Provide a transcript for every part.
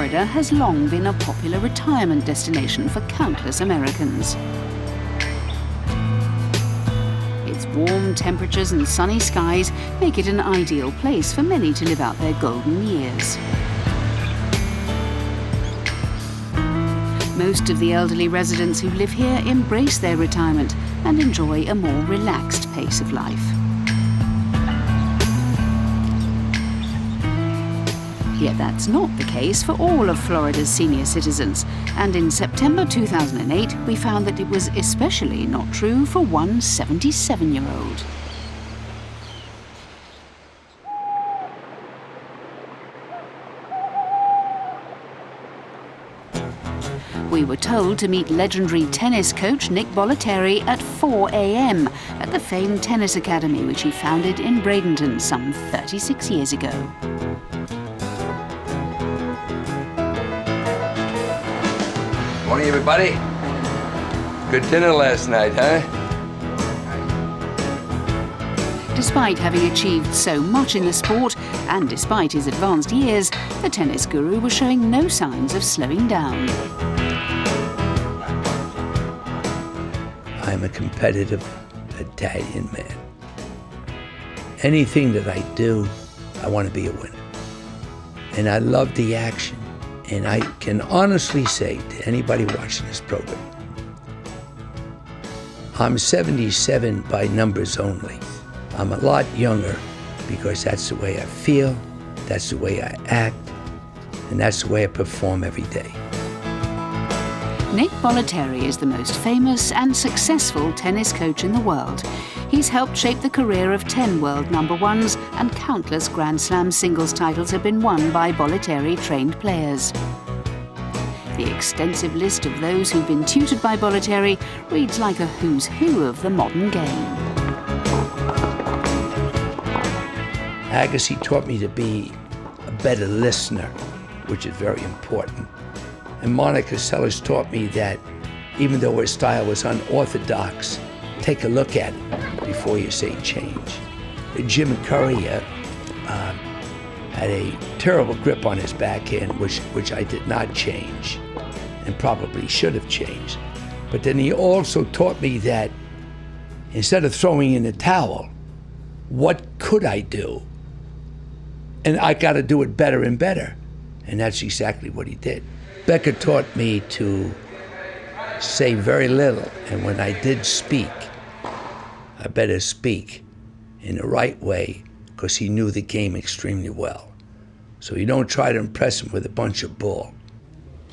Florida has long been a popular retirement destination for countless Americans. Its warm temperatures and sunny skies make it an ideal place for many to live out their golden years. Most of the elderly residents who live here embrace their retirement and enjoy a more relaxed pace of life. Yet that's not the case for all of Florida's senior citizens, and in September 2008 we found that it was especially not true for one 77-year-old. We were told to meet legendary tennis coach Nick Bollettieri at 4 a.m. at the famed tennis academy which he founded in Bradenton some 36 years ago. Morning, everybody. Good dinner last night, huh? Despite having achieved so much in the sport, and despite his advanced years, the tennis guru was showing no signs of slowing down. I'm a competitive Italian man. Anything that I do, I want to be a winner. And I love the action. And I can honestly say to anybody watching this program, I'm 77 by numbers only. I'm a lot younger because that's the way I feel, that's the way I act, and that's the way I perform every day. Nick Bollettieri is the most famous and successful tennis coach in the world. He's helped shape the career of 10 world #1s, and countless Grand Slam singles titles have been won by Bollettieri-trained players. The extensive list of those who've been tutored by Bollettieri reads like a who's who of the modern game. Agassi taught me to be a better listener, which is very important. And Seles taught me that even though her style was unorthodox, take a look at it before you say change. Jim Curry had a terrible grip on his backhand, which I did not change and probably should have changed. But then he also taught me that instead of throwing in the towel, what could I do? And I got to do it better and better. And that's exactly what he did. Becker taught me to say very little, and when I did speak, I better speak in the right way because he knew the game extremely well. So you don't try to impress him with a bunch of bull.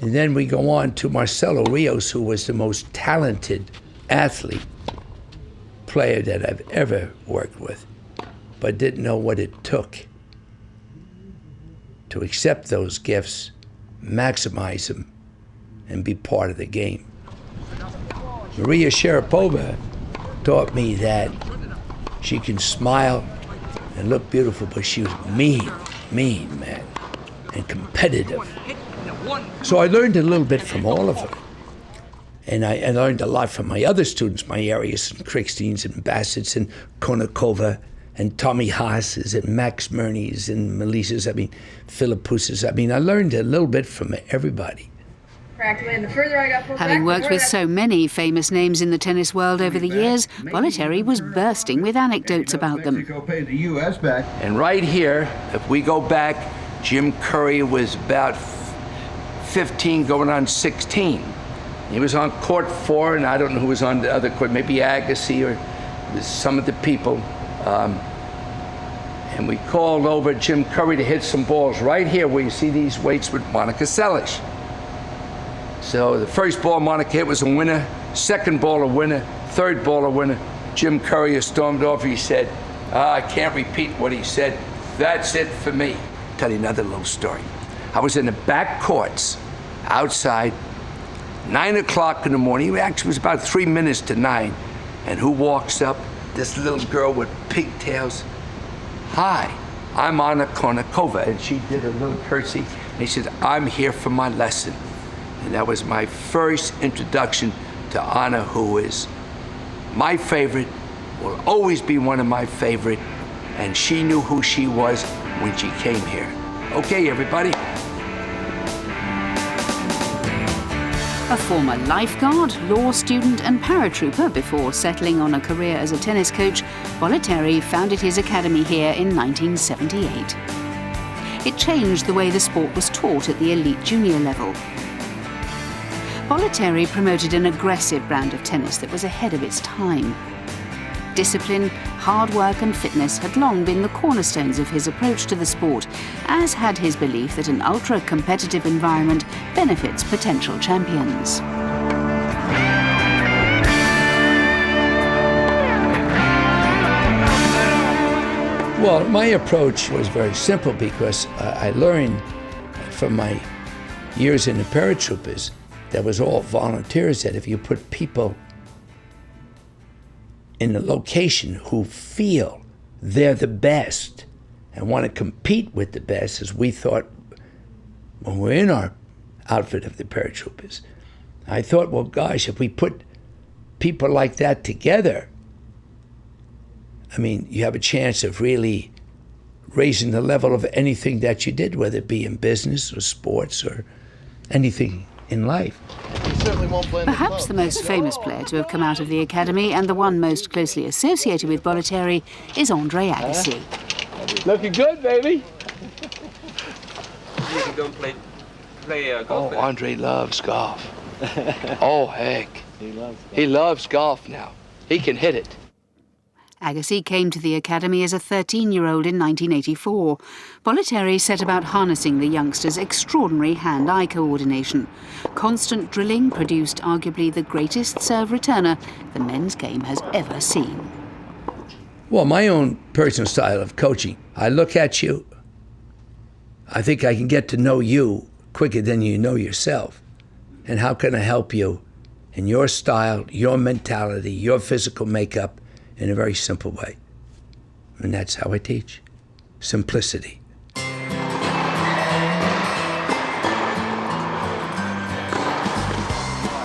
And then we go on to Marcelo Rios, who was the most talented athlete, player that I've ever worked with, but didn't know what it took to accept those gifts, maximize them, and be part of the game. Maria Sharapova taught me that she can smile and look beautiful, but she was mean, man, and competitive. So I learned a little bit from all of them. And I learned a lot from my other students, my Arias and Kricksteins and Bassett's and Konakova and Tommy Haas's and Max Murney's and Melissa's, Philippous's. I learned a little bit from everybody. Having worked with so many famous names in the tennis world over the years, Bollettieri was bursting with anecdotes about them. And right here, if we go back, Jim Curry was about 15 going on 16. He was on court 4, and I don't know who was on the other court, maybe Agassi or some of the people. And we called over Jim Curry to hit some balls right here where you see these weights with Seles. So the first ball Monica hit was a winner, second ball a winner, third ball a winner. Jim Curry stormed off. He said, I can't repeat what he said. That's it for me. I'll tell you another little story. I was in the back courts outside, 9 o'clock in the morning. It actually was about 3 minutes to 9. And who walks up? This little girl with pigtails. Hi, I'm Anna Kournikova. And she did a little curtsy. And he said, I'm here for my lesson. And that was my first introduction to Anna, who is my favorite, will always be one of my favorite. And she knew who she was when she came here. Okay, everybody. A former lifeguard, law student and paratrooper before settling on a career as a tennis coach, Bollettieri founded his academy here in 1978. It changed the way the sport was taught at the elite junior level. Bollettieri promoted an aggressive brand of tennis that was ahead of its time. Discipline, hard work and fitness had long been the cornerstones of his approach to the sport, as had his belief that an ultra-competitive environment benefits potential champions. Well, my approach was very simple because I learned from my years in the paratroopers that was all volunteers, that if you put people in a location who feel they're the best and want to compete with the best, as we thought when we're in our outfit of the paratroopers. I thought, well, gosh, if we put people like that together, I mean, you have a chance of really raising the level of anything that you did, whether it be in business or sports or anything in life. Perhaps the most famous player to have come out of the academy and the one most closely associated with Bollettieri is Andre Agassi. Looking good, baby. You can go play golf. Oh, Andre loves golf. Oh, heck. He loves golf now. He can hit it. Agassi came to the academy as a 13-year-old in 1984. Bollettieri set about harnessing the youngster's extraordinary hand-eye coordination. Constant drilling produced arguably the greatest serve returner the men's game has ever seen. Well, my own personal style of coaching, I look at you, I think I can get to know you quicker than you know yourself. And how can I help you in your style, your mentality, your physical makeup, in a very simple way. And that's how I teach. Simplicity.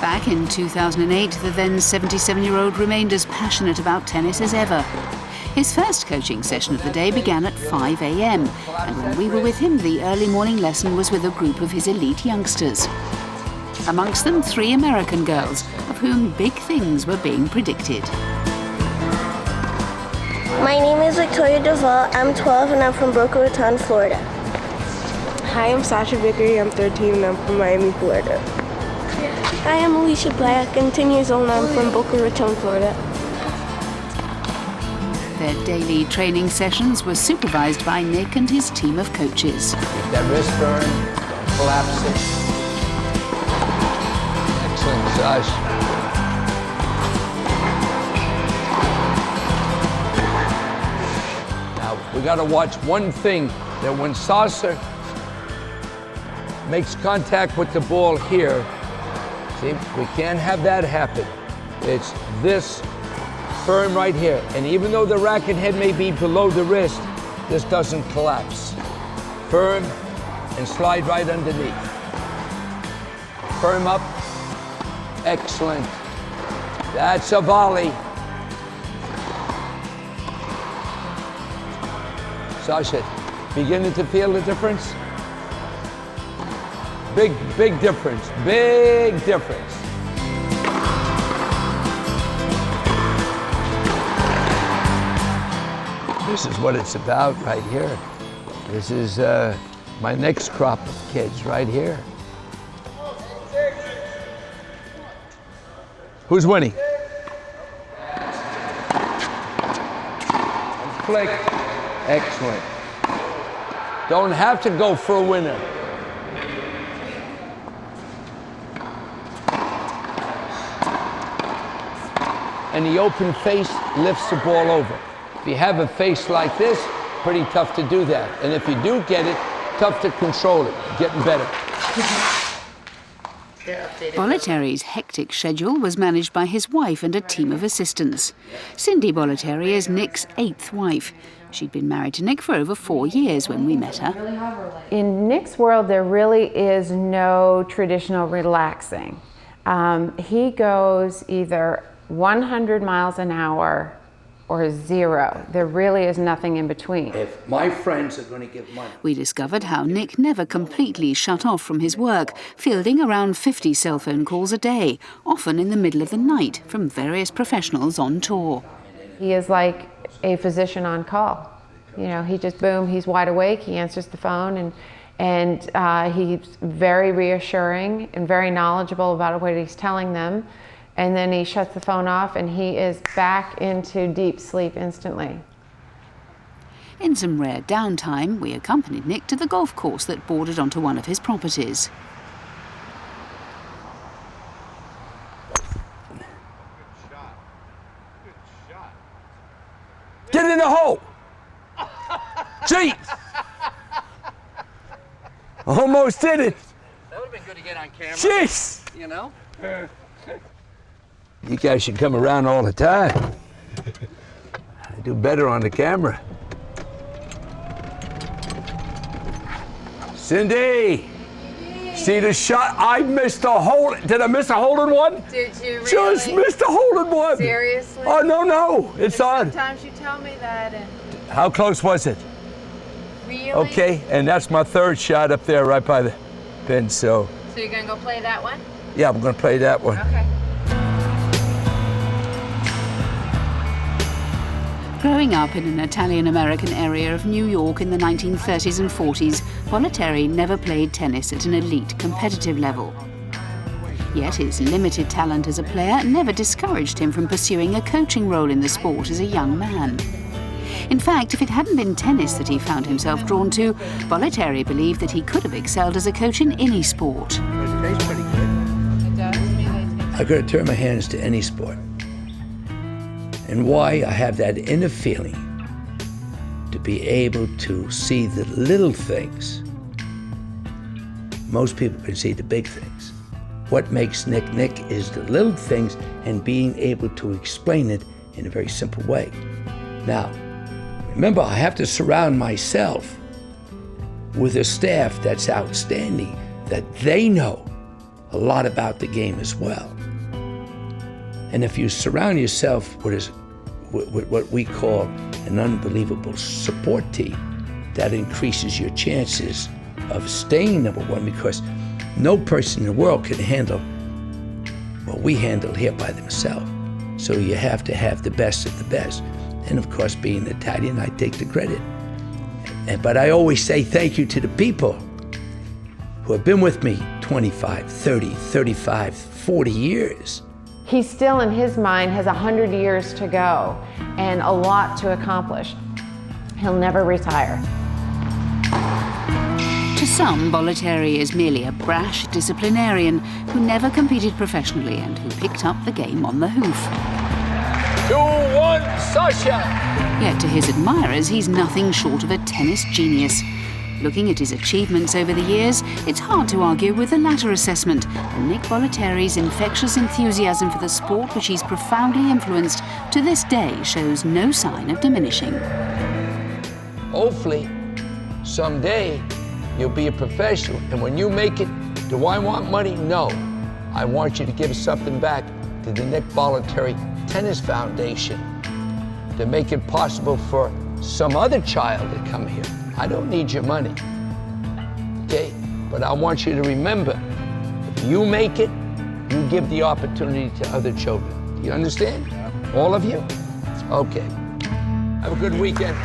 Back in 2008, the then 77-year-old remained as passionate about tennis as ever. His first coaching session of the day began at 5 a.m. and when we were with him, the early morning lesson was with a group of his elite youngsters. Amongst them, 3 American girls, of whom big things were being predicted. My name is Victoria Duvall. I'm 12 and I'm from Boca Raton, Florida. Hi, I'm Sasha Vickery. I'm 13 and I'm from Miami, Florida. Hi, I'm Alicia Black. I'm 10 years old and I'm from Boca Raton, Florida. Their daily training sessions were supervised by Nick and his team of coaches. Get that wrist burn, don't collapse it. Excellent, Sash. We got to watch one thing, that when Sasha makes contact with the ball here, see, we can't have that happen. It's this firm right here. And even though the racket head may be below the wrist, this doesn't collapse. Firm and slide right underneath. Firm up. Excellent. That's a volley. Sasha, beginning to feel the difference? Big difference, big difference. This is what it's about right here. This is my next crop of kids right here. Who's winning? Flick. Excellent. Don't have to go for a winner. And the open face lifts the ball over. If you have a face like this, pretty tough to do that. And if you do get it, tough to control it. Getting better. Bollettieri's hectic schedule was managed by his wife and a team of assistants. Cindy Bollettieri is Nick's 8th wife. She'd been married to Nick for over 4 years when we met her. In Nick's world, there really is no traditional relaxing. He goes either 100 miles an hour or 0. There really is nothing in between. If my friends are going to give money, We discovered how Nick never completely shut off from his work, fielding around 50 cell phone calls a day, often in the middle of the night, from various professionals on tour. He is like a physician on call. You know, he just, boom, he's wide awake, he answers the phone, and he's very reassuring and very knowledgeable about what he's telling them. And then he shuts the phone off and he is back into deep sleep instantly. In some rare downtime, we accompanied Nick to the golf course that bordered onto one of his properties. get in the hole. Gee, almost did it. That would have been good to get on camera. Jeez. You know? You guys should come around all the time. I do better on the camera. Cindy, see the shot? I missed a hole. Did I miss a hole in one? Did you really? Just missed a hole in one. Seriously? Oh, no, it's on. Sometimes you tell me that. And How close was it? really? Okay, and that's my third shot up there right by the pin, so. So you're gonna go play that one? Yeah, I'm gonna play that one. Okay. Growing up in an Italian-American area of New York in the 1930s and 40s, Bollettieri never played tennis at an elite competitive level. Yet his limited talent as a player never discouraged him from pursuing a coaching role in the sport as a young man. In fact, if it hadn't been tennis that he found himself drawn to, Bollettieri believed that he could have excelled as a coach in any sport. I could have turned my hands to any sport. And why I have that inner feeling to be able to see the little things. Most people can see the big things. What makes Nick Nick is the little things and being able to explain it in a very simple way. Now, remember, I have to surround myself with a staff that's outstanding, that they know a lot about the game as well. And if you surround yourself with what we call an unbelievable support team, that increases your chances of staying number one, because no person in the world can handle what we handle here by themselves. So you have to have the best of the best. And of course, being Italian, I take the credit. But I always say thank you to the people who have been with me 25, 30, 35, 40 years. He still, in his mind, has 100 years to go and a lot to accomplish. He'll never retire. To some, Bollettieri is merely a brash disciplinarian who never competed professionally and who picked up the game on the hoof. 2-1, Sasha! Yet to his admirers, he's nothing short of a tennis genius. Looking at his achievements over the years, it's hard to argue with the latter assessment. And Nick Bollettieri's infectious enthusiasm for the sport, which he's profoundly influenced, to this day shows no sign of diminishing. Hopefully, someday, you'll be a professional. And when you make it, do I want money? No. I want you to give something back to the Nick Bollettieri Tennis Foundation to make it possible for some other child to come here. I don't need your money, okay? But I want you to remember, if you make it, you give the opportunity to other children. Do you understand? All of you? Okay. Have a good weekend.